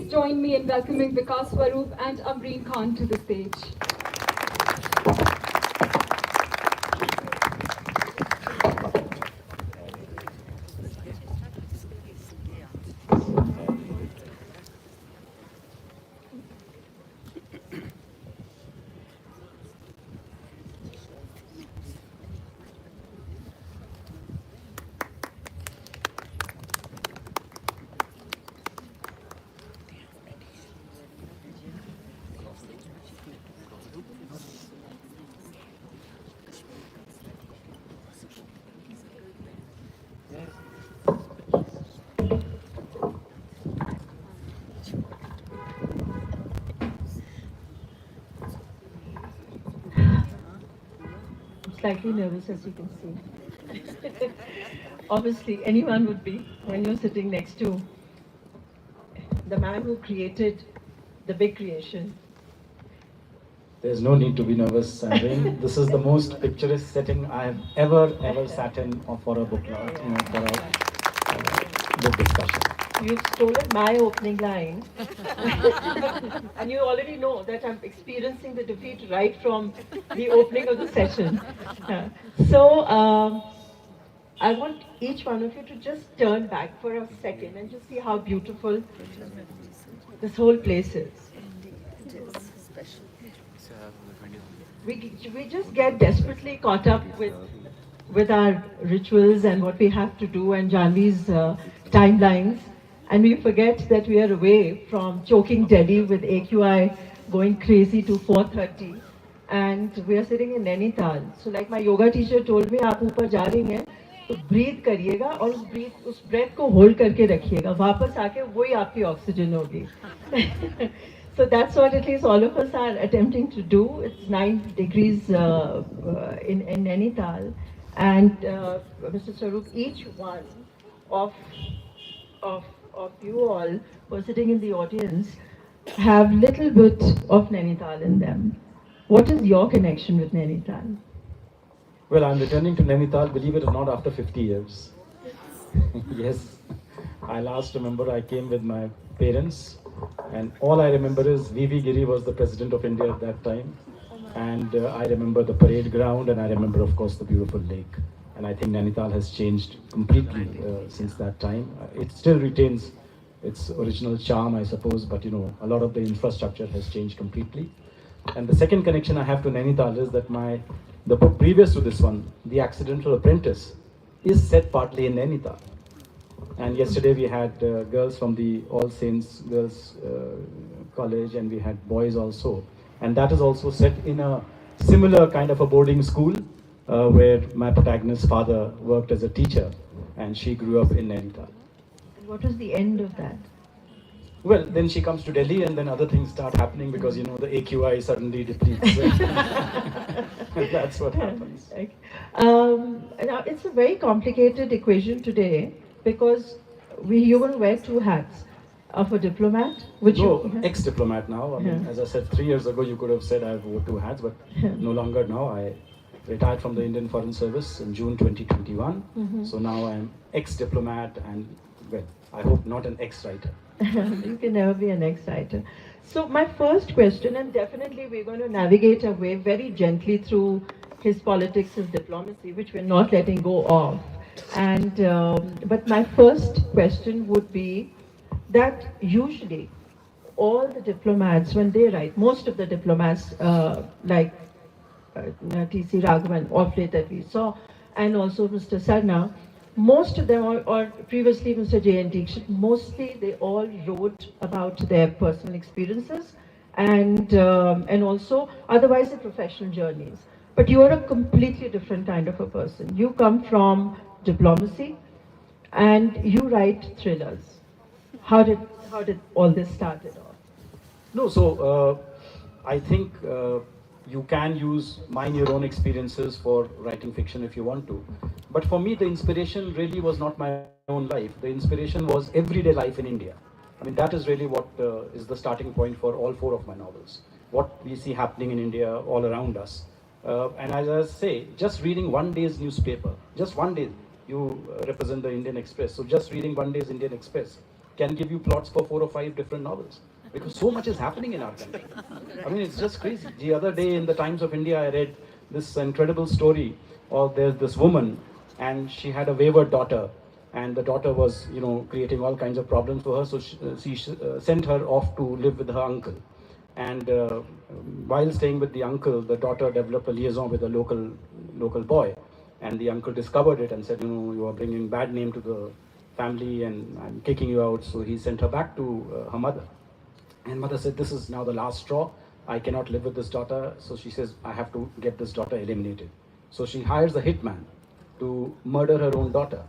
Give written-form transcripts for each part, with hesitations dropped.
join me in welcoming Vikas Swarup and Ambreen Khan to the stage. Slightly nervous, as you can see. Obviously, anyone would be when you're sitting next to the man who created the big creation. There's no need to be nervous, Ambreen. This is the most picturesque setting I have ever sat in for a book launch, for a book discussion. You've stolen my opening line. And you already know that I'm experiencing the defeat right from the opening of the session. So, I want each one of you to just turn back for a second and just see how beautiful this whole place is. We just get desperately caught up with our rituals and what we have to do and Janvi's timelines, and we forget that we are away from choking Delhi with AQI going crazy to 4:30, and we are sitting in Nainital. So like my yoga teacher told me, आप ऊपर जा रही हैं तो breathe करिएगा और उस breath को hold करके रखिएगा, वापस आके वही आपकी oxygen होगी. So that's what at least all of us are attempting to do. It's 9 degrees in Nainital, and Mr. Swarup, each one of you all who are sitting in the audience have little bit of Nainital in them. What is your connection with Nainital? Well, I'm returning to Nainital, believe it or not, after 50 years. Yes, I last remember I came with my parents, and all I remember is V.V. Giri was the President of India at that time, and I remember the parade ground, and I remember, of course, the beautiful lake. And I think Nainital has changed completely since that time. It still retains its original charm, I suppose, but a lot of the infrastructure has changed completely. And the second connection I have to Nainital is that the book previous to this one, The Accidental Apprentice, is set partly in Nainital. And yesterday we had girls from the All Saints Girls College, and we had boys also. And that is also set in a similar kind of a boarding school where my protagonist's father worked as a teacher, and she grew up in Nainital. And what was the end of that? Well, then she comes to Delhi, and then other things start happening because, the AQI suddenly depletes. That's what happens. Okay. Now, it's a very complicated equation today because you're going to wear 2 hats of a diplomat, which ex-diplomat now. I mean, as I said, 3 years ago, you could have said I wore 2 hats, but no longer now. I retired from the Indian Foreign Service in June 2021. So now I'm ex-diplomat and, well, I hope not an ex-writer. You can never be an ex-writer. So my first question, and definitely we're going to navigate our way very gently through his politics, his diplomacy, which we're not letting go of. And but my first question would be that usually all the diplomats, when they write, most of the diplomats like T.C. Raghavan, off late that we saw, and also Mr. Sarna, most of them, or previously Mr. J.N.T., mostly they all wrote about their personal experiences and also otherwise their professional journeys. But you are a completely different kind of a person. You come from diplomacy and you write thrillers. How did all this started off? No, so I think you can use mind your own experiences for writing fiction if you want to. But for me, the inspiration really was not my own life. The inspiration was everyday life in India. I mean, that is really what is the starting point for all 4 of my novels. What we see happening in India all around us. And as I say, just reading one day's newspaper, just one day, you represent the Indian Express. So just reading one day's Indian Express can give you plots for 4 or 5 different novels. Because so much is happening in our country. I mean, it's just crazy. The other day in the Times of India, I read this incredible story of there's this woman and she had a wayward daughter. And the daughter was, creating all kinds of problems for her. So she sent her off to live with her uncle. And while staying with the uncle, the daughter developed a liaison with a local boy. And the uncle discovered it and said, you are bringing bad name to the family and I'm kicking you out. So he sent her back to her mother. And mother said, this is now the last straw. I cannot live with this daughter. So she says, I have to get this daughter eliminated. So she hires a hitman to murder her own daughter.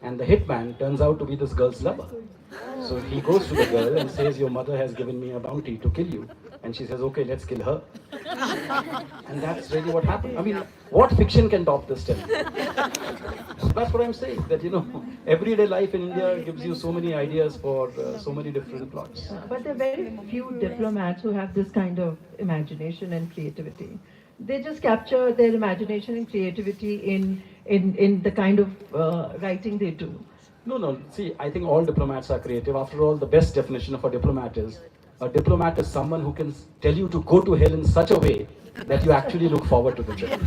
And the hitman turns out to be this girl's lover. So he goes to the girl and says, your mother has given me a bounty to kill you. And she says, okay, let's kill her. And that's really what happened. I mean, what fiction can top this tale? That's what I'm saying, that, everyday life in India gives you so many ideas for so many different plots. But there are very few diplomats who have this kind of imagination and creativity. They just capture their imagination and creativity in the kind of writing they do. No. See, I think all diplomats are creative. After all, the best definition of a diplomat is someone who can tell you to go to hell in such a way that you actually look forward to the journey.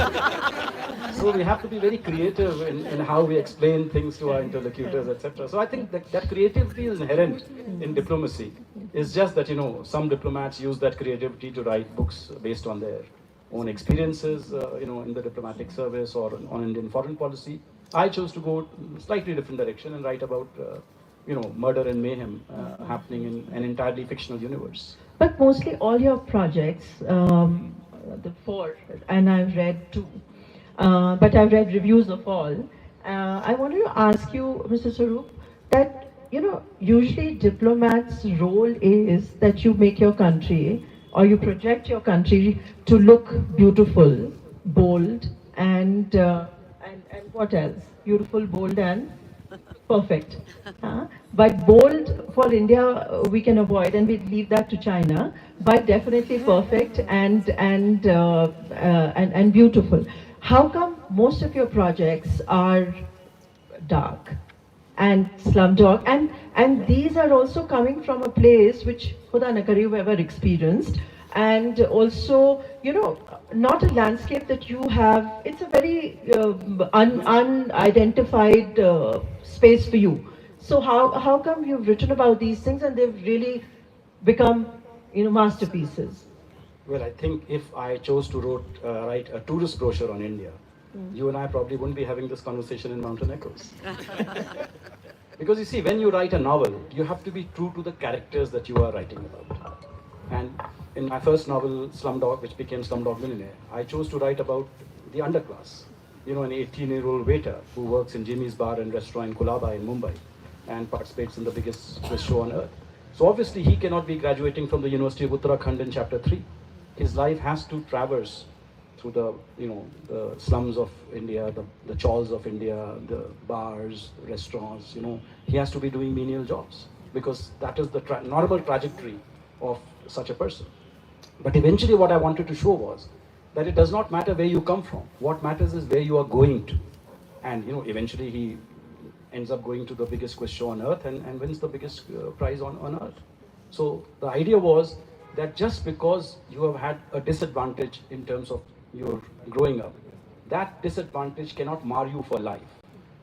So we have to be very creative in how we explain things to our interlocutors, etc. So I think that creativity is inherent in diplomacy. It's just that, some diplomats use that creativity to write books based on their own experiences, in the diplomatic service or on Indian foreign policy. I chose to go slightly different direction and write about, murder and mayhem happening in an entirely fictional universe. But mostly all your projects, the 4, and I've read 2, but I've read reviews of all. I wanted to ask you, Mr. Swarup, that, usually diplomats' role is that you make your country or you project your country to look beautiful, bold, and what else? Beautiful, bold, and perfect. But bold for India we can avoid, and we leave that to China. But definitely perfect and beautiful. How come most of your projects are dark and Slumdog, and these are also coming from a place which Khuda na kare you've ever experienced, and also not a landscape that you have. It's a very unidentified space for you. So how come you've written about these things and they've really become masterpieces? Well, I think if I chose to write a tourist brochure on India, you and I probably wouldn't be having this conversation in Mountain Echoes. Because you see, when you write a novel, you have to be true to the characters that you are writing about. And in my first novel, Slumdog, which became Slumdog Millionaire, I chose to write about the underclass. An 18-year-old waiter who works in Jimmy's bar and restaurant in Kulaba in Mumbai and participates in the biggest quiz show on earth. So obviously he cannot be graduating from the University of Uttarakhand in chapter 3. His life has to traverse through the slums of India, the chawls of India, the bars, restaurants. He has to be doing menial jobs because that is the normal trajectory of such a person. But eventually what I wanted to show was that it does not matter where you come from. What matters is where you are going to. And eventually he ends up going to the biggest quiz show on earth and wins the biggest prize on earth. So the idea was that just because you have had a disadvantage in terms of your growing up, that disadvantage cannot mar you for life.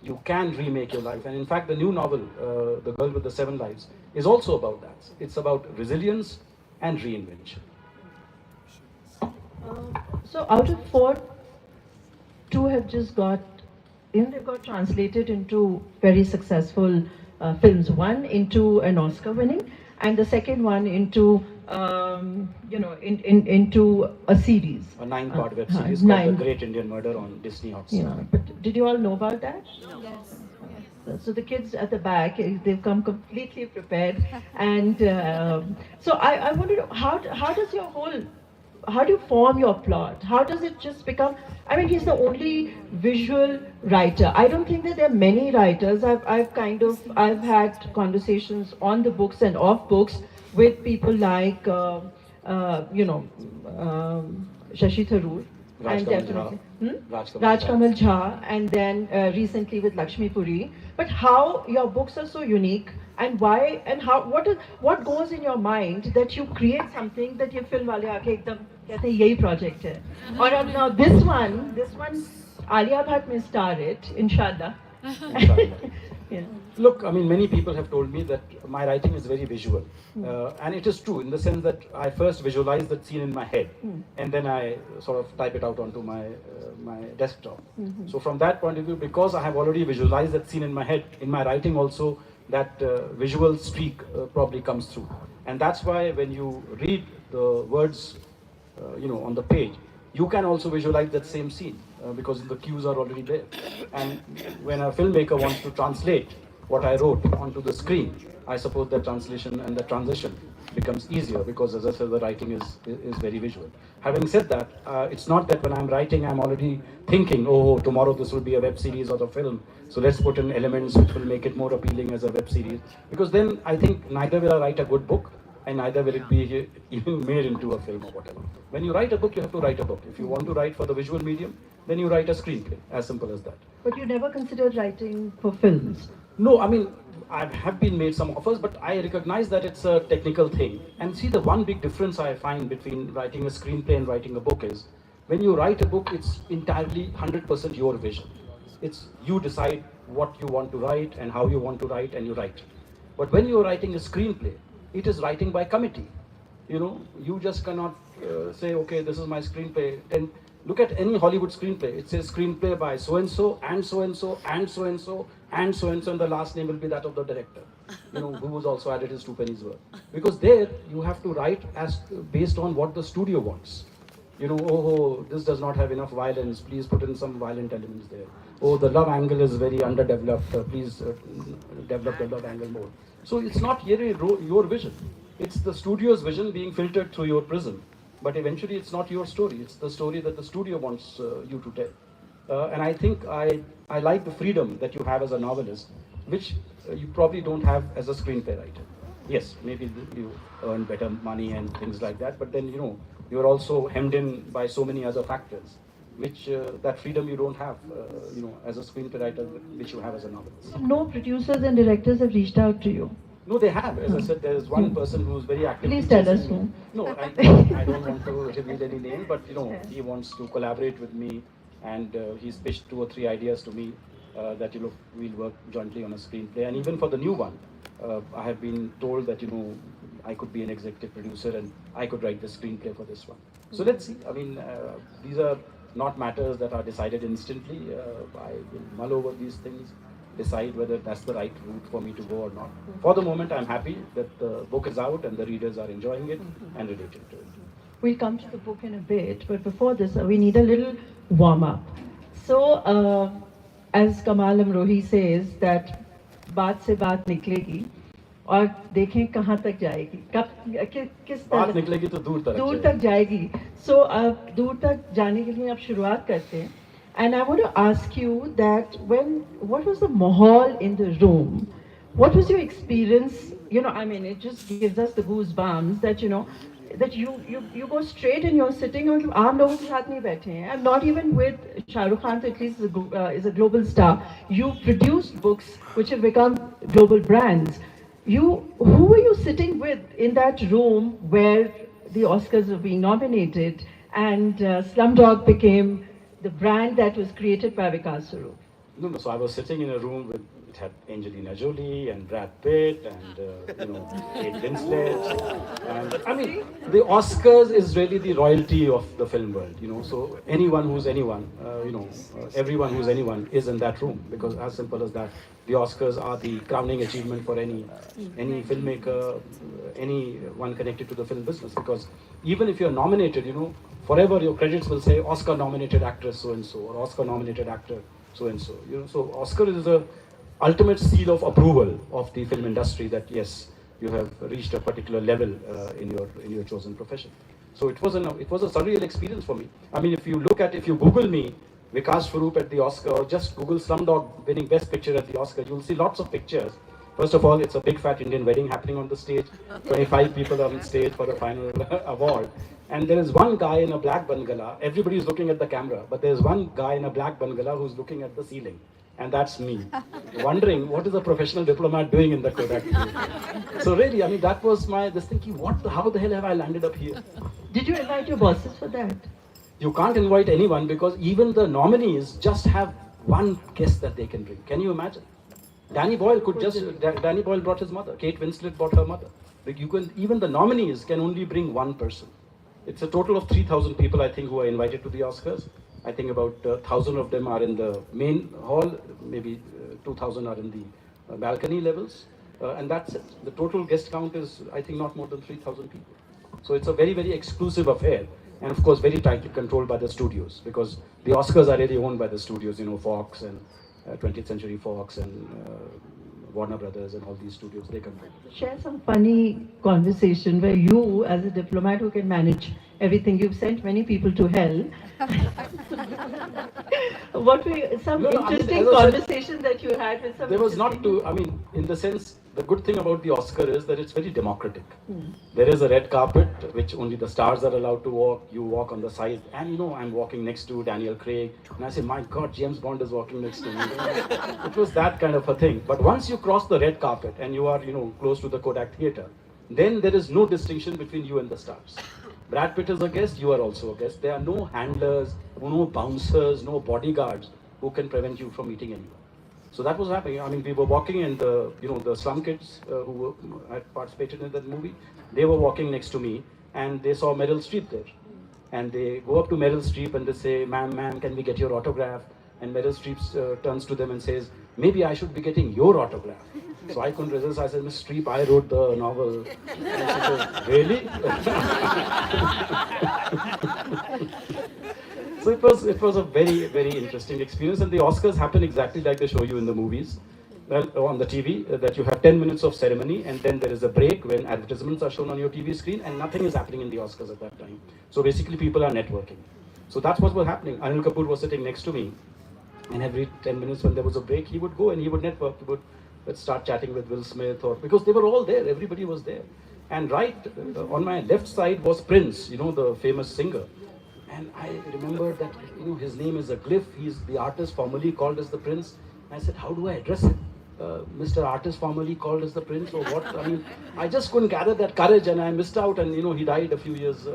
You can remake your life. And in fact, the new novel, The Girl with the 7 Lives, is also about that. It's about resilience and reinvention. So out of 4, 2 have just got, they've got translated into very successful films. One into an Oscar winning, and the second one into into a series. A 9-part web series called The Great Indian Murder on Disney Hotstar. Yeah, but did you all know about that? No. Yes. So the kids at the back, they've come completely prepared, and so I wanted to know, how do you form your plot? How does it just become? I mean, he's the only visual writer. I don't think that there are many writers. I've had conversations on the books and off books with people like Shashi Tharoor, and definitely Raj Kamal Jha, and then recently with Lakshmi Puri. But how your books are so unique, And why and how? What goes in your mind that you create something that ये film वाले आके एकदम कहते हैं यही project है. और अब now this one, Alia Bhatt may star it, inshallah. Inshallah. Yeah. Look, I mean, many people have told me that my writing is very visual. And it is true in the sense that I first visualize that scene in my head and then I sort of type it out onto my desktop. So from that point of view, because I have already visualized that scene in my head, in my writing also, that visual streak probably comes through. And that's why when you read the words, on the page, you can also visualize that same scene because the cues are already there. And when a filmmaker wants to translate what I wrote onto the screen, I suppose the translation and the transition becomes easier because, as I said, the writing is very visual. Having said that, it's not that when I'm writing, I'm already thinking, oh, tomorrow this will be a web series or a film, so let's put in elements which will make it more appealing as a web series. Because then I think neither will I write a good book, and neither will it be even made into a film or whatever. When you write a book, you have to write a book. If you want to write for the visual medium, then you write a screenplay, as simple as that. But you never considered writing for films? No, I mean, I have been made some offers, but I recognize that it's a technical thing. And see, the one big difference I find between writing a screenplay and writing a book is, when you write a book, it's entirely 100% your vision. It's you decide what you want to write and how you want to write, and you write. But when you're writing a screenplay, it is writing by committee. You just cannot say, okay, this is my screenplay. And look at any Hollywood screenplay. It says screenplay by so-and-so, and so-and-so, and so-and-so, and so-and-so, and the last name will be that of the director, who was also added his 2 pennies worth. Because there, you have to write based on what the studio wants. Oh, this does not have enough violence, please put in some violent elements there. Oh, the love angle is very underdeveloped, please develop the love angle more. So it's not really your vision. It's the studio's vision being filtered through your prism. But eventually it's not your story. It's the story that the studio wants you to tell. And I think I like the freedom that you have as a novelist, which you probably don't have as a screenplay writer. Yes, maybe you earn better money and things like that, but then, you're also hemmed in by so many other factors, which that freedom you don't have, as a screenplay writer, which you have as a novelist. No producers and directors have reached out to you? No, they have. As I said, there is one person who's very active. Please tell us who. No, I don't want to reveal any name, but he wants to collaborate with me, and he's pitched 2 or 3 ideas to me that we'll work jointly on a screenplay. And even for the new one, I have been told that I could be an executive producer and I could write the screenplay for this one. So let's see. I mean, these are not matters that are decided instantly. I will mull over these things, decide whether that's the right route for me to go or not. For the moment, I'm happy that the book is out and the readers are enjoying it and relating to it. We'll come to the book in a bit, but before this, we need a little warm-up. So, as Kamal Amrohi says, that बात से बात निकलेगी और देखें कहाँ तक जाएगी, किस बात निकलेगी तो दूर तक जाएगी. So, दूर तक जाने के लिए आप शुरुआत करते हैं. And I want to ask you that what was the mahal in the room? What was your experience? I mean, it just gives us the goosebumps that, that you go straight and you're sitting and aam logon ke saath nahi baithe hain. And not even with Shah Rukh Khan, at least is a global star. You produced books which have become global brands. Who were you sitting with in that room where the Oscars were being nominated and Slumdog became the brand that was created by Vikas Swarup? No. So I was sitting in a room with, it had Angelina Jolie and Brad Pitt and, Kate Winslet. And I mean, the Oscars is really the royalty of the film world, So anyone who's anyone, everyone who's anyone is in that room, because as simple as that, the Oscars are the crowning achievement for any filmmaker, anyone connected to the film business. Because even if you're nominated, forever your credits will say Oscar nominated actress so and so or Oscar nominated actor so and so. So Oscar is the ultimate seal of approval of the film industry that yes, you have reached a particular level in your chosen profession. So it was a surreal experience for me. I mean, if you Google me, Vikas Swarup at the Oscar, or just Google Slumdog winning Best Picture at the Oscar, you'll see lots of pictures. First of all, it's a big fat Indian wedding happening on the stage. 25 people are on stage for the final award. And there is one guy in a black bangala. Everybody is looking at the camera, but there's one guy in a black bangala who's looking at the ceiling. And that's me, wondering what is a professional diplomat doing in the Kodak theater. So really, I mean, that was my this thinking. How the hell have I landed up here? Did you invite your bosses for that? You can't invite anyone because even the nominees just have one guest that they can bring. Can you imagine? Danny Boyle Danny Boyle brought his mother. Kate Winslet brought her mother. Like even the nominees can only bring one person. It's a total of 3,000 people, I think, who are invited to the Oscars. I think about 1,000 of them are in the main hall, maybe 2,000 are in the balcony levels, and that's it. The total guest count is, I think, not more than 3,000 people. So it's a very, very exclusive affair, and of course, very tightly controlled by the studios, because the Oscars are really owned by the studios, Fox and 20th Century Fox and Warner Brothers and all these studios, they control. Share some funny conversation where you, as a diplomat who can manage everything, you've sent many people to hell. What were some interesting conversation that you had with some? There was not to, I mean, in the sense, the good thing about the Oscar is that it's very democratic. There is a red carpet, which only the stars are allowed to walk. You walk on the side, and I'm walking next to Daniel Craig, and I say, my God, James Bond is walking next to me. It was that kind of a thing. But once you cross the red carpet and you are, close to the Kodak Theatre, then there is no distinction between you and the stars. Brad Pitt is a guest, you are also a guest. There are no handlers, no bouncers, no bodyguards who can prevent you from meeting anyone. So that was happening. I mean, we were walking, and the slum kids who had participated in that movie, they were walking next to me, and they saw Meryl Streep there. And they go up to Meryl Streep and they say, ma'am, can we get your autograph? And Meryl Streep turns to them and says, maybe I should be getting your autograph. So I couldn't resist. I said, Miss Streep, I wrote the novel. And she said, really? So it was a very, very interesting experience, and the Oscars happen exactly like they show you in the movies, on the TV, that you have 10 minutes of ceremony, and then there is a break when advertisements are shown on your TV screen, and nothing is happening in the Oscars at that time. So basically people are networking. So that's what was happening. Anil Kapoor was sitting next to me, and every 10 minutes when there was a break, he would go and he would network. He would start chatting with Will Smith, because they were all there, everybody was there. And right on my left side was Prince, the famous singer. And I remember that, his name is a glyph. He's the artist formerly called as the Prince. I said, how do I address him? Mr. Artist formerly called as the Prince, or what? I mean, I just couldn't gather that courage, and I missed out. And, he died a few years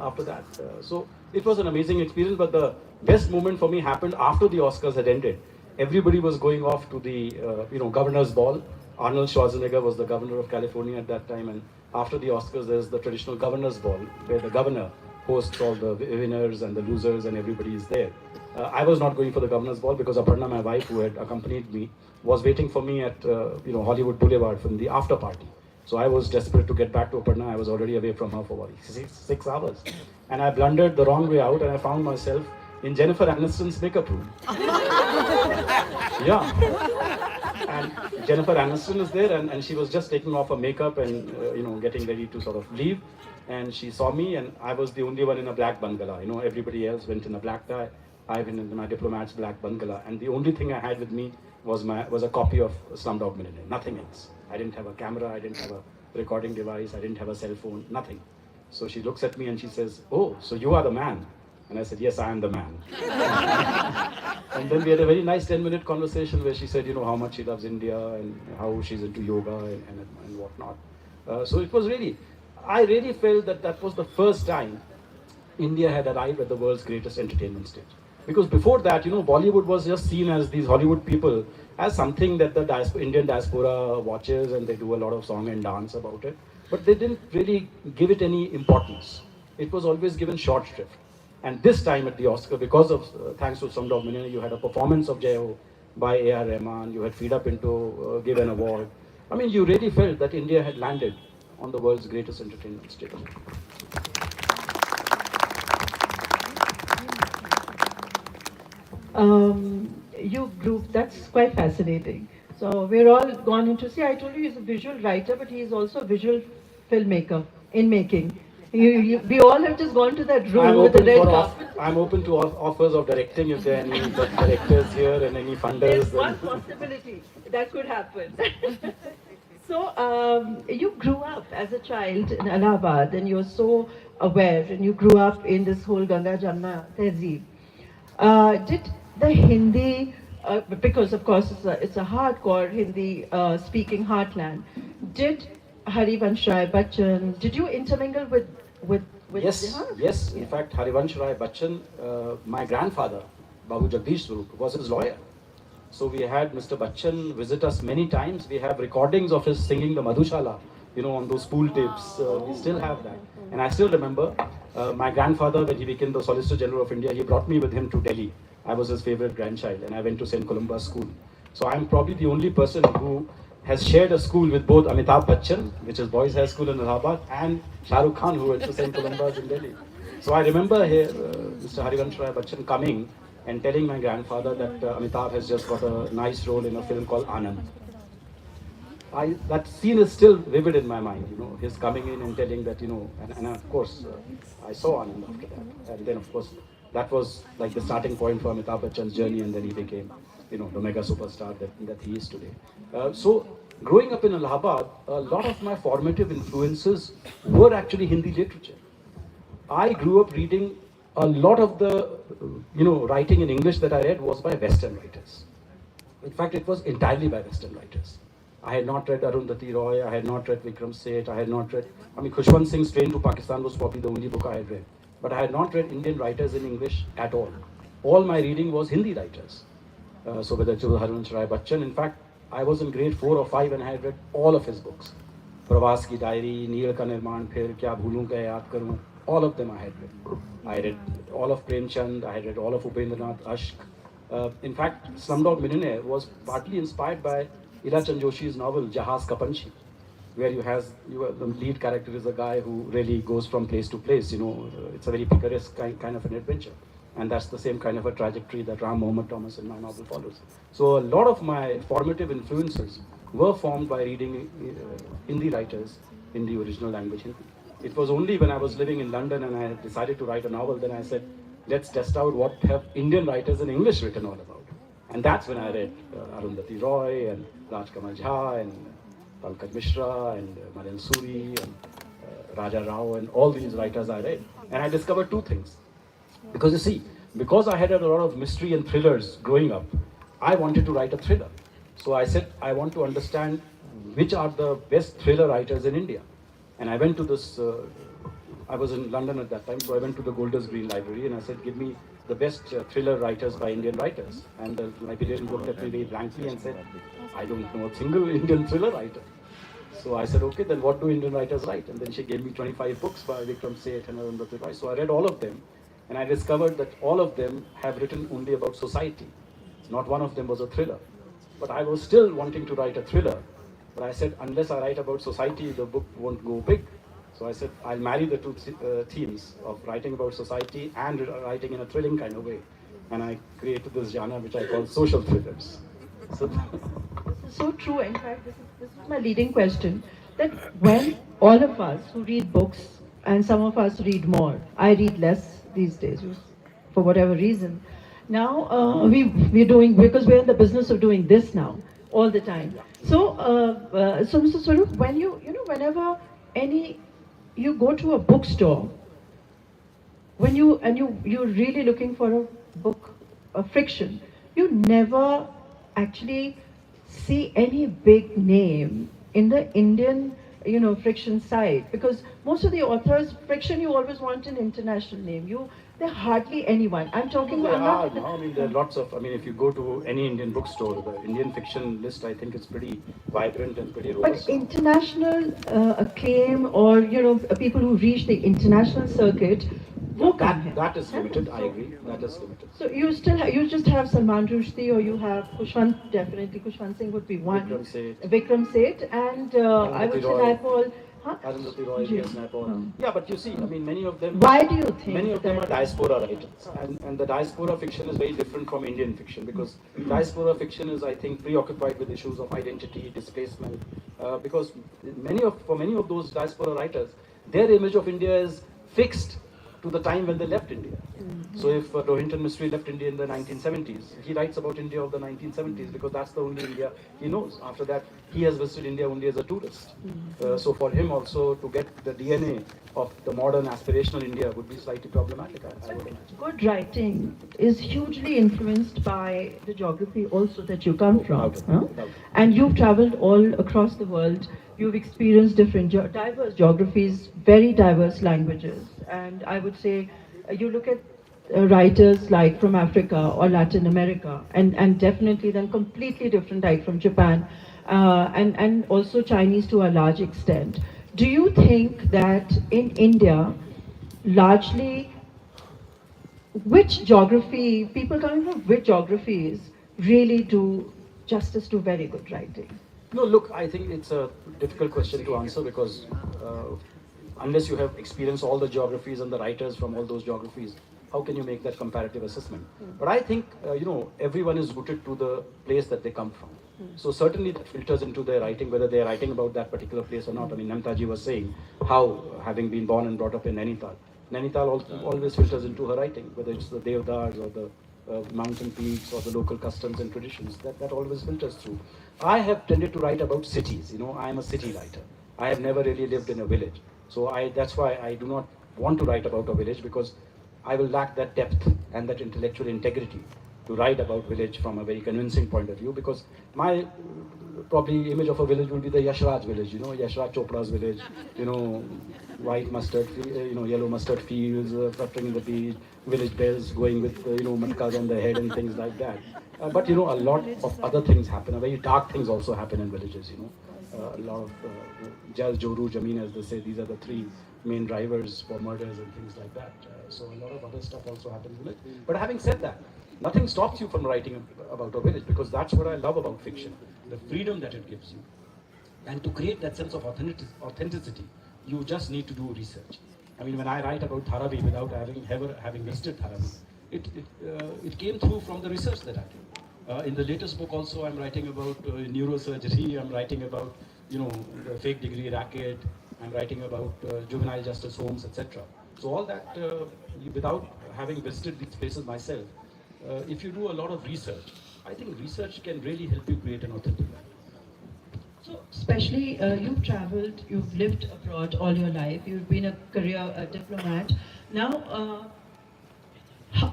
after that. So it was an amazing experience. But the best moment for me happened after the Oscars had ended. Everybody was going off to the, governor's ball. Arnold Schwarzenegger was the governor of California at that time. And after the Oscars, there's the traditional governor's ball, where the governor hosts all the winners and the losers, and everybody is there. I was not going for the governor's ball because Aparna, my wife, who had accompanied me, was waiting for me at Hollywood Boulevard from the after party. So I was desperate to get back to Aparna. I was already away from her for 6 hours, and I blundered the wrong way out, and I found myself in Jennifer Aniston's makeup room. Yeah. And Jennifer Aniston is there, and she was just taking off her makeup and getting ready to sort of leave. And she saw me, and I was the only one in a black bangala. Everybody else went in a black tie. I went in my diplomat's black bangala, and the only thing I had with me was a copy of Slumdog Millionaire. Nothing else. I didn't have a camera. I didn't have a recording device. I didn't have a cell phone. Nothing. So she looks at me and she says, "Oh, so you are the man?" And I said, "Yes, I am the man." And then we had a very nice 10-minute conversation where she said, how much she loves India and how she's into yoga and whatnot. So it was really, I really felt that was the first time India had arrived at the world's greatest entertainment stage. Because before that, Bollywood was just seen as these Hollywood people, as something that the Indian diaspora watches, and they do a lot of song and dance about it. But they didn't really give it any importance. It was always given short shrift. And this time at the Oscar, because of, thanks to Slumdog Millionaire, you had a performance of Jai Ho by A.R. Rahman, you had Feed Up Into give an award. I mean, you really felt that India had landed on the world's greatest entertainment stage. You group, that's quite fascinating. So we're all gone into, see, I told you he's a visual writer, but he is also a visual filmmaker in making. We all have just gone to that room with the red carpet. I'm open to offers of directing if there are any directors here and any funders. There's one possibility that could happen. So you grew up as a child in Allahabad, and you're so aware, and you grew up in this whole Ganga Jamna Tehzeeb. Did the Hindi because of course it's a hardcore Hindi speaking heartland. Did Harivansh Rai Bachchan, did you intermingle with Yes, huh? yes. In fact, Harivansh Rai Bachchan, my grandfather, Babu Jagdish Swarup, was his lawyer. So we had Mr. Bachchan visit us many times. We have recordings of his singing the Madhushala, on those spool tapes. We still have that. And I still remember my grandfather, when he became the Solicitor General of India, he brought me with him to Delhi. I was his favorite grandchild, and I went to St. Columba's school. So I'm probably the only person who has shared a school with both Amitabh Bachchan, which is Boys High School in Allahabad, and Shah Rukh Khan, who went to St. Columba's in Delhi. So I remember here, Mr. Harivansh Rai Bachchan coming and telling my grandfather that Amitabh has just got a nice role in a film called Anand. That scene is still vivid in my mind, his coming in and telling that, and of course, I saw Anand after that. And then, of course, that was like the starting point for Amitabh Bachchan's journey, and then he became, the mega superstar that he is today. So, growing up in Allahabad, a lot of my formative influences were actually Hindi literature. I grew up reading a lot of the, writing in English that I read was by Western writers. In fact, it was entirely by Western writers. I had not read Arundhati Roy, I had not read Vikram Seth, I had not read, Khushwant Singh's Train to Pakistan was probably the only book I had read. But I had not read Indian writers in English at all. All my reading was Hindi writers. So whether it was Harivansh Rai Bachchan, in fact, I was in grade 4 or 5 and I had read all of his books. Pravas Ki Diary, Neel Ka Nirman, Phir Kya Bhulun Kya Yaad Karun, all of them I had read. I read all of Premchand, I had read all of Upendranath, Ashk. In fact, Slumdog Millionaire was partly inspired by Ila Chand Joshi's novel Jahaz Ka Panchi, where the lead character is a guy who really goes from place to place. It's a very picaresque kind of an adventure. And that's the same kind of a trajectory that Ram Mohammed Thomas in my novel follows. So a lot of my formative influences were formed by reading Hindi writers in the original language Hindi. It was only when I was living in London and I decided to write a novel, then I said, let's test out what have Indian writers in English written all about. And that's when I read Arundhati Roy and Rajkamal Jha and Pankaj Mishra and Marian Suri and Raja Rao and all these writers I read. And I discovered two things. Because you see, because I had a lot of mystery and thrillers growing up, I wanted to write a thriller. So I said, I want to understand which are the best thriller writers in India. And I went to this, I was in London at that time, so I went to the Golders Green Library and I said, give me the best thriller writers by Indian writers. And the librarian looked at me very blankly and said, I don't know a single Indian thriller writer. So I said, okay, then what do Indian writers write? And then she gave me 25 books by Vikram Seth and Arundhati Roy. So I read all of them. And I discovered that all of them have written only about society. Not one of them was a thriller. But I was still wanting to write a thriller. But I said, unless I write about society, the book won't go big. So I said, I'll marry the two themes of writing about society and writing in a thrilling kind of way. And I created this genre which I call social thrillers. So, this is so true. In fact, this is my leading question. That when all of us who read books, and some of us read more, I read less these days for whatever reason. Now we're doing, because we're in the business of doing this now all the time. So Mr. Swarup, when whenever you go to a bookstore, when you're really looking for a book, a fiction, you never actually see any big name in the Indian friction side, because most of the authors friction, you always want an international name. There are hardly anyone. I'm talking about. There are lots of. If you go to any Indian bookstore, the Indian fiction list, I think it's pretty vibrant and pretty robust. But international acclaim, or people who reach the international circuit, that is limited. I agree. That is limited. So you just have Salman Rushdie, or you have Khushwant. Definitely, Khushwant Singh would be one. Vikram Seth, and I would say Naipaul. Arundhati Roy, yes, Naipaul. Yeah, but you see, many of them. Why do you think? Many of them are diaspora writers, and the diaspora fiction is very different from Indian fiction, because diaspora fiction is, I think, preoccupied with issues of identity, displacement. Because for many of those diaspora writers, their image of India is fixed. to the time when they left India. So if Rohinton Mistry left India in the 1970s, he writes about India of the 1970s because that's the only India he knows. After that, he has visited India only as a tourist. So for him also to get the DNA of the modern aspirational India would be slightly problematic, I would imagine. Good writing is hugely influenced by the geography also that you come from. Doubt. And you've traveled all across the world. You've experienced different, diverse geographies, very diverse languages. And I would say you look at writers like from Africa or Latin America, and definitely then completely different like from Japan, and also Chinese to a large extent. Do you think that in India, largely, which geography, people coming from which geographies really do justice to very good writing? No, look, I think it's a difficult question to answer because unless you have experienced all the geographies and the writers from all those geographies, how can you make that comparative assessment? But I think, everyone is rooted to the place that they come from. So certainly that filters into their writing, whether they are writing about that particular place or not. I mean, Namtaji was saying how, having been born and brought up in Nainital, always filters into her writing, whether it's the Devdars or the mountain peaks or the local customs and traditions, that always filters through. I have tended to write about cities. I am a city writer. I have never really lived in a village. So that's why I do not want to write about a village, because I will lack that depth and that intellectual integrity to write about village from a very convincing point of view, because my probably image of a village will be the Yashraj village, Yashraj Chopra's village, white mustard, yellow mustard fields, fluttering in the beach, village bells going with, matkas on the head and things like that. But, a lot of other things happen, very dark things also happen in villages, a lot of Jal, Joru, Jameen, as they say, these are the three main drivers for murders and things like that. So a lot of other stuff also happens in it. But having said that, nothing stops you from writing about a village, because that's what I love about fiction, the freedom that it gives you. And to create that sense of authenticity, you just need to do research. I mean, when I write about Dharavi without ever having visited Dharavi, it came through from the research that I did. In the latest book also, I'm writing about neurosurgery, I'm writing about, the fake degree racket, I'm writing about juvenile justice homes, etc. So all that, without having visited these places myself, if you do a lot of research, I think research can really help you create an authentic life. So, especially you've traveled, you've lived abroad all your life, you've been a career diplomat. Now,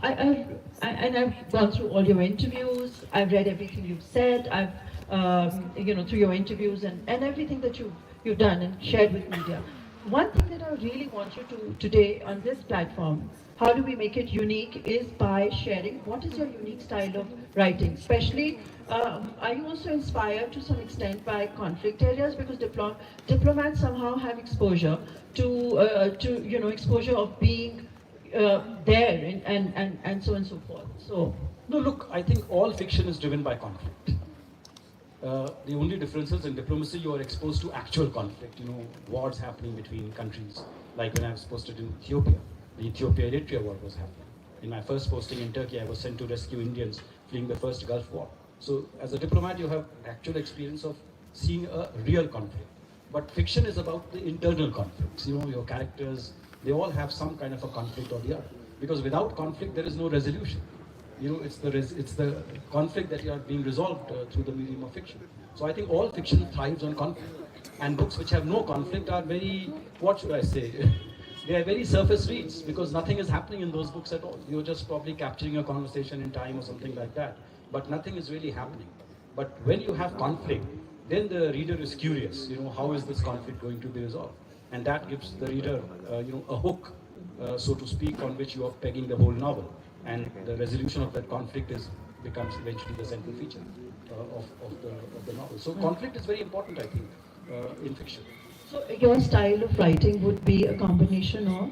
I've gone through all your interviews, I've read everything you've said, I've, through your interviews and everything that you've done and shared with media. One thing that I really want you to today on this platform, how do we make it unique, is by sharing what is your unique style of writing. Especially, are you also inspired to some extent by conflict areas, because diplomats somehow have exposure to exposure of being there and so on and so forth. So no, look, I think all fiction is driven by conflict. The only difference is in diplomacy you are exposed to actual conflict, wars happening between countries. Like when I was posted in Ethiopia, the Ethiopia-Eritrea war was happening. In my first posting in Turkey, I was sent to rescue Indians fleeing the first Gulf War. So as a diplomat, you have actual experience of seeing a real conflict. But fiction is about the internal conflicts. Your characters, they all have some kind of a conflict or the other. Because without conflict, there is no resolution. It's the conflict that you are being resolved through the medium of fiction. So I think all fiction thrives on conflict. And books which have no conflict are very, what should I say? They are very surface reads, because nothing is happening in those books at all. You're just probably capturing a conversation in time or something like that. But nothing is really happening. But when you have conflict, then the reader is curious, how is this conflict going to be resolved? And that gives the reader, a hook, so to speak, on which you are pegging the whole novel. And the resolution of that conflict becomes eventually the central feature of the novel. So conflict is very important, I think, in fiction. So your style of writing would be a combination of?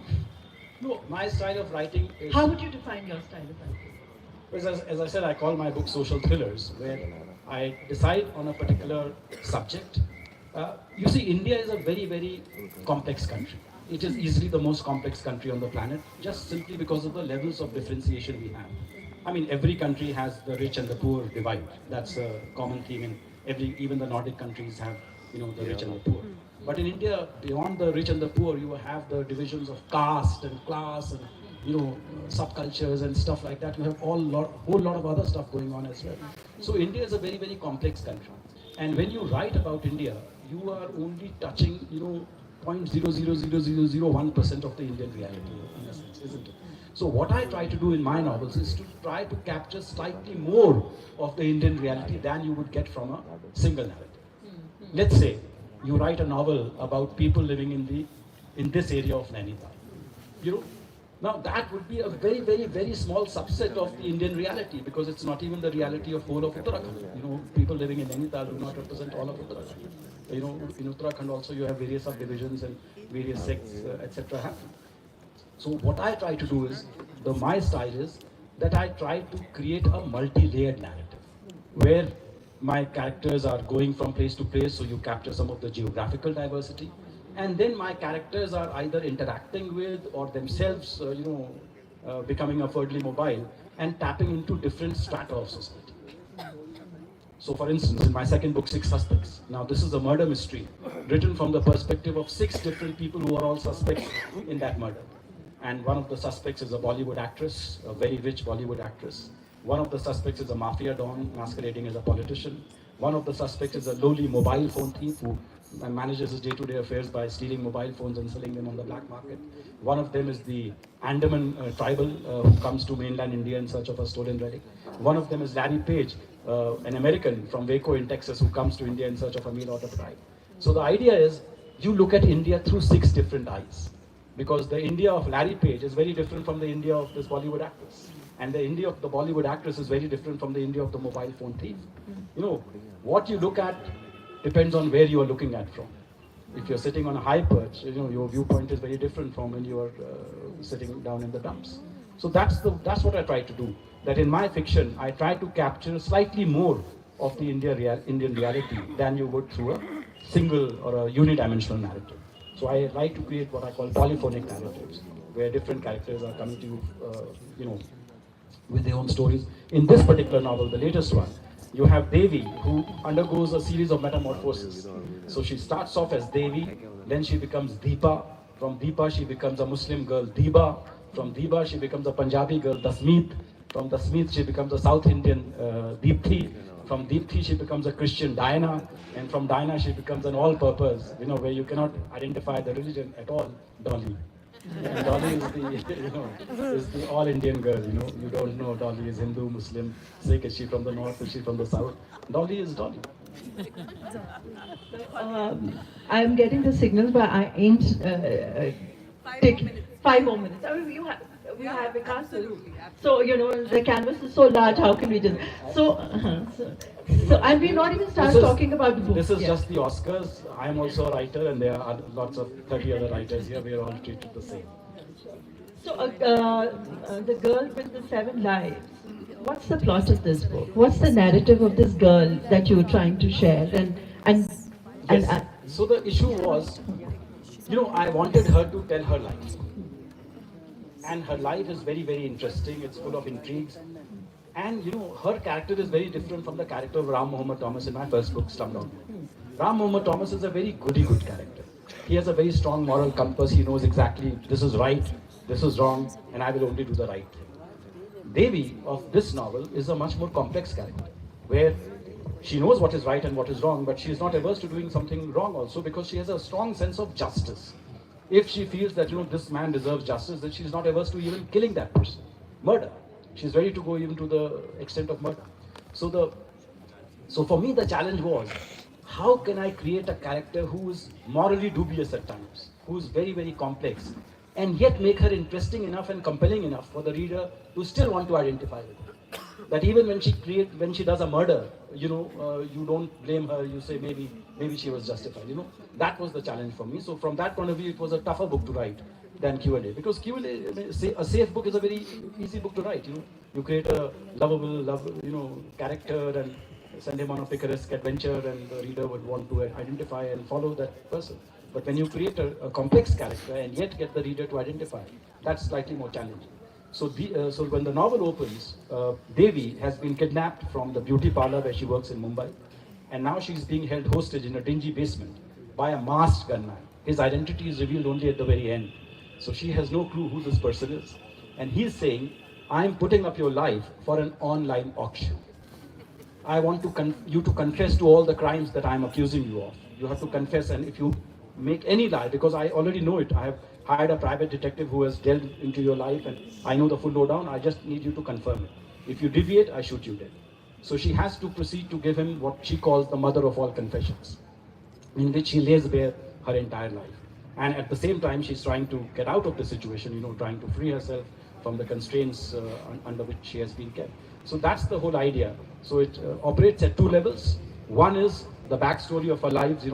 No, my style of writing is... How would you define your style of writing? Because as I said, I call my books social thrillers, where I decide on a particular subject. You see, India is a very, very complex country. It is easily the most complex country on the planet, just simply because of the levels of differentiation we have. I mean, every country has the rich and the poor divide. That's a common theme in even the Nordic countries have, the rich and the poor. But in India, beyond the rich and the poor, you have the divisions of caste and class and subcultures and stuff like that. You have whole lot of other stuff going on as well. So India is a very, very complex country. And when you write about India, you are only touching 0.00001% of the Indian reality, in a sense, isn't it? So what I try to do in my novels is to try to capture slightly more of the Indian reality than you would get from a single narrative. Let's say you write a novel about people living in this area of Nainital. Now that would be a very, very, very small subset of the Indian reality, because it's not even the reality of whole of Uttarakhand. People living in Nainital do not represent all of Uttarakhand. In Uttarakhand also you have various subdivisions and various sects, etc. happen. So what I try to do is, my style is that I try to create a multi-layered narrative, where my characters are going from place to place, so you capture some of the geographical diversity. And then my characters are either interacting with or themselves, becoming upwardly mobile and tapping into different strata of society. So for instance, in my second book, 6 Suspects. Now this is a murder mystery written from the perspective of 6 different people who are all suspects in that murder. And one of the suspects is a Bollywood actress, a very rich Bollywood actress. One of the suspects is a mafia don masquerading as a politician. One of the suspects is a lowly mobile phone thief who manages his day-to-day affairs by stealing mobile phones and selling them on the black market. One of them is the Andaman tribal who comes to mainland India in search of a stolen relic. One of them is Larry Page, an American from Waco in Texas who comes to India in search of a meal order bride. So the idea is you look at India through 6 different eyes, because the India of Larry Page is very different from the India of this Bollywood actress. And the India of the Bollywood actress is very different from the India of the mobile phone thief. What you look at depends on where you are looking at from. If you're sitting on a high perch, your viewpoint is very different from when you are sitting down in the dumps. So that's what I try to do. That in my fiction, I try to capture slightly more of the Indian reality than you would through a single or a unidimensional narrative. So I like to create what I call polyphonic narratives, where different characters are coming to you, with their own stories. In this particular novel, the latest one, you have Devi, who undergoes a series of metamorphoses. So she starts off as Devi, then she becomes Deepa. From Deepa, she becomes a Muslim girl, Deba. From Deba, she becomes a Punjabi girl, Dasmeet. From Dasmeet, she becomes a South Indian Deepthi. From Deepthi, she becomes a Christian Diana. And from Diana, she becomes an all-purpose, where you cannot identify the religion at all, Dolly. And Dolly is the all-Indian girl, You don't know Dolly is Hindu, Muslim, Sikh, is she from the north, is she from the south? Dolly is Dolly. I'm getting the signals, but I ain't taking 5 more minutes. I mean, we have Vikas Swarup. So, the canvas is so large, how can we just... So and we've not even started talking about the book. This is just the Oscars. I am also a writer, and there are lots of 30 other writers here. We are all treated the same. So, the girl with the 7 lives. What's the plot of this book? What's the narrative of this girl that you're trying to share? So the issue was, I wanted her to tell her life. And her life is very, very interesting. It's full of intrigues. And her character is very different from the character of Ram Mohammed Thomas in my first book, Slumdog Millionaire. Ram Mohammed Thomas is a very goody-good character. He has a very strong moral compass. He knows exactly this is right, this is wrong, and I will only do the right thing. Devi of this novel is a much more complex character, where she knows what is right and what is wrong, but she is not averse to doing something wrong also, because she has a strong sense of justice. If she feels that this man deserves justice, then she is not averse to even killing that person. Murder. She's ready to go even to the extent of murder. So for me the challenge was, how can I create a character who is morally dubious at times, who is very, very complex, and yet make her interesting enough and compelling enough for the reader to still want to identify with her. That even when she does a murder, you don't blame her, you say maybe she was justified, That was the challenge for me. So from that point of view, it was a tougher book to write than Q&A, because Q&A, a safe book is a very easy book to write. You create a lovable, character and send him on a picaresque adventure, and the reader would want to identify and follow that person. But when you create a complex character and yet get the reader to identify, that's slightly more challenging. So when the novel opens, Devi has been kidnapped from the beauty parlor where she works in Mumbai, and now she's being held hostage in a dingy basement by a masked gunman. His identity is revealed only at the very end. So she has no clue who this person is. And he's saying, I'm putting up your life for an online auction. I want you to confess to all the crimes that I'm accusing you of. You have to confess, and if you make any lie, because I already know it, I have hired a private detective who has delved into your life and I know the full lowdown, I just need you to confirm it. If you deviate, I shoot you dead. So she has to proceed to give him what she calls the mother of all confessions, in which she lays bare her entire life. And at the same time, she's trying to get out of the situation, trying to free herself from the constraints under which she has been kept. So that's the whole idea. So it operates at two levels. One is the backstory of her lives,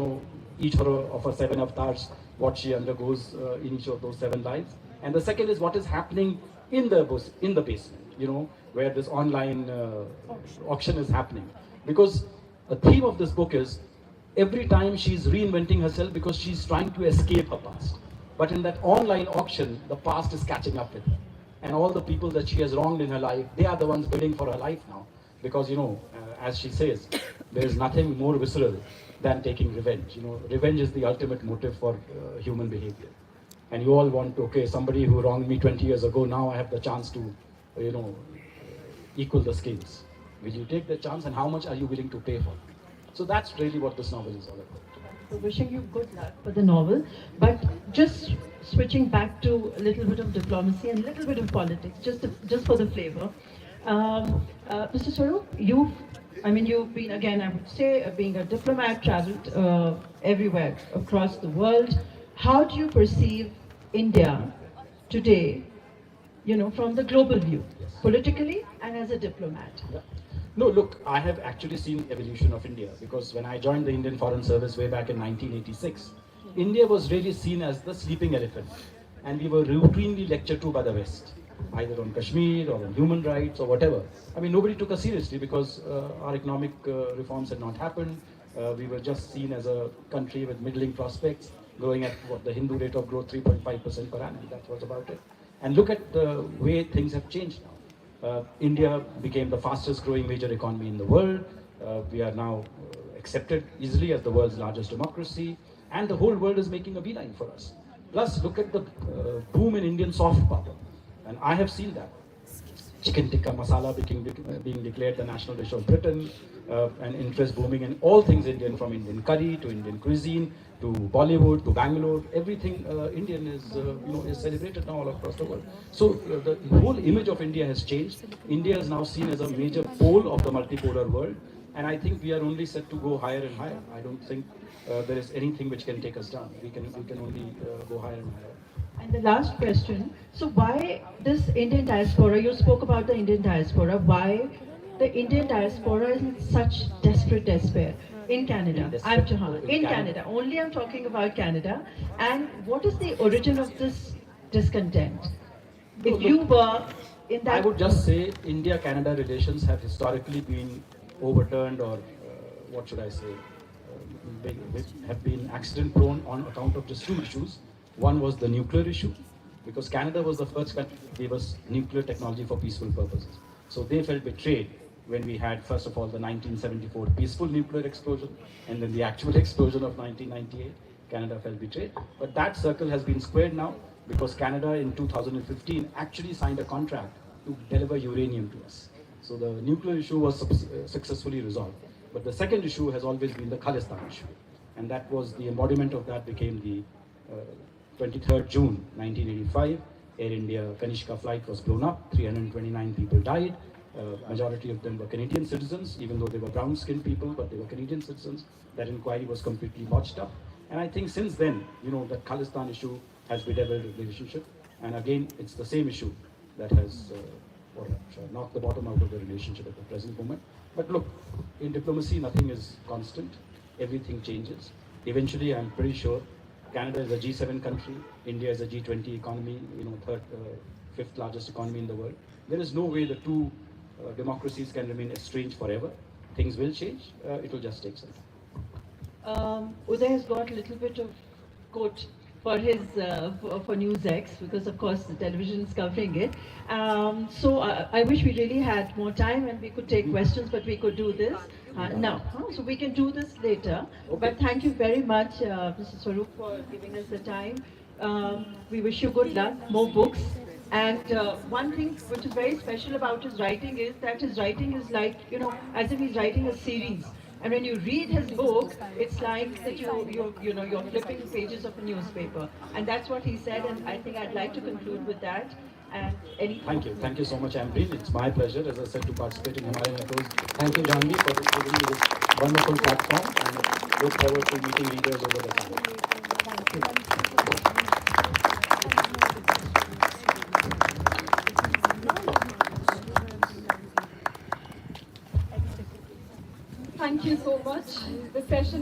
each of her 7 avatars, what she undergoes in each of those 7 lives. And the second is what is happening in the basement, where this online auction is happening. Because the theme of this book is every time she's reinventing herself because she's trying to escape her past. But in that online auction, the past is catching up with her. And all the people that she has wronged in her life, they are the ones bidding for her life now. Because, as she says, there is nothing more visceral than taking revenge. Revenge is the ultimate motive for human behavior. And you all want, okay, somebody who wronged me 20 years ago, now I have the chance to, equal the scales. Will you take the chance, and how much are you willing to pay for it? So that's really what this novel is all about. So wishing you good luck for the novel, but just switching back to a little bit of diplomacy and a little bit of politics, just for the flavor. Mr. Swarup, you've been, again, I would say, being a diplomat, traveled everywhere across the world. How do you perceive India today, from the global view, politically and as a diplomat? Yeah. No, look, I have actually seen evolution of India, because when I joined the Indian Foreign Service way back in 1986, India was really seen as the sleeping elephant, and we were routinely lectured to by the West, either on Kashmir or on human rights or whatever. I mean, nobody took us seriously because our economic reforms had not happened. We were just seen as a country with middling prospects, growing at the Hindu rate of growth, 3.5% per annum. That was about it. And look at the way things have changed now. India became the fastest growing major economy in the world. We are now accepted easily as the world's largest democracy, and the whole world is making a beeline for us. Plus, look at the boom in Indian soft power, and I have seen that. Chicken tikka masala being declared the national dish of Britain, and interest booming in all things Indian, from Indian curry to Indian cuisine to Bollywood to Bangalore. Everything Indian is celebrated now all across the world. So the whole image of India has changed. India is now seen as a major pole of the multipolar world, and I think we are only set to go higher and higher. I don't think there is anything which can take us down. We can only go higher and higher. And the last question, so why this Indian diaspora, you spoke about the Indian diaspora, why the Indian diaspora is in such desperate despair in Canada? I'm Jahan, in Canada, only I'm talking about Canada. And what is the origin of this discontent? If you were in that... I would just say India-Canada relations have historically been overturned, or what should I say, have been accident prone on account of just 2 issues. One was the nuclear issue, because Canada was the first country that gave us nuclear technology for peaceful purposes. So they felt betrayed when we had, first of all, the 1974 peaceful nuclear explosion, and then the actual explosion of 1998. Canada felt betrayed. But that circle has been squared now, because Canada in 2015 actually signed a contract to deliver uranium to us. So the nuclear issue was successfully resolved. But the second issue has always been the Khalistan issue. And that was, the embodiment of that became the 23rd June 1985, Air India Kanishka flight was blown up, 329 people died, majority of them were Canadian citizens, even though they were brown-skinned people, but they were Canadian citizens. That inquiry was completely botched up. And I think since then, that Khalistan issue has bedeviled the relationship. And again, it's the same issue that has knocked the bottom out of the relationship at the present moment. But look, in diplomacy, nothing is constant. Everything changes. Eventually, I'm pretty sure Canada is a G7 country, India is a G20 economy, fifth largest economy in the world. There is no way the two democracies can remain estranged forever. Things will change, it will just take some time. Uday has got a little bit of quote for his for News X, because of course the television is covering it. So I wish we really had more time and we could take questions, but we could do this now. So we can do this later. But thank you very much, Mr. Swarup, for giving us the time. We wish you good luck, more books. And one thing which is very special about his writing is that his writing is like, you know, as if he's writing a series. And when you read his book, it's like that you're flipping pages of a newspaper. And that's what he said, and I think I'd like to conclude with that. And Thank you so much, Ambreen. It's my pleasure, as I said, to participate in Himalayan Echoes. Thank you, Janvi, for giving me this wonderful platform, and look forward to meeting readers over the summer. Thank you. Thank you so much. The session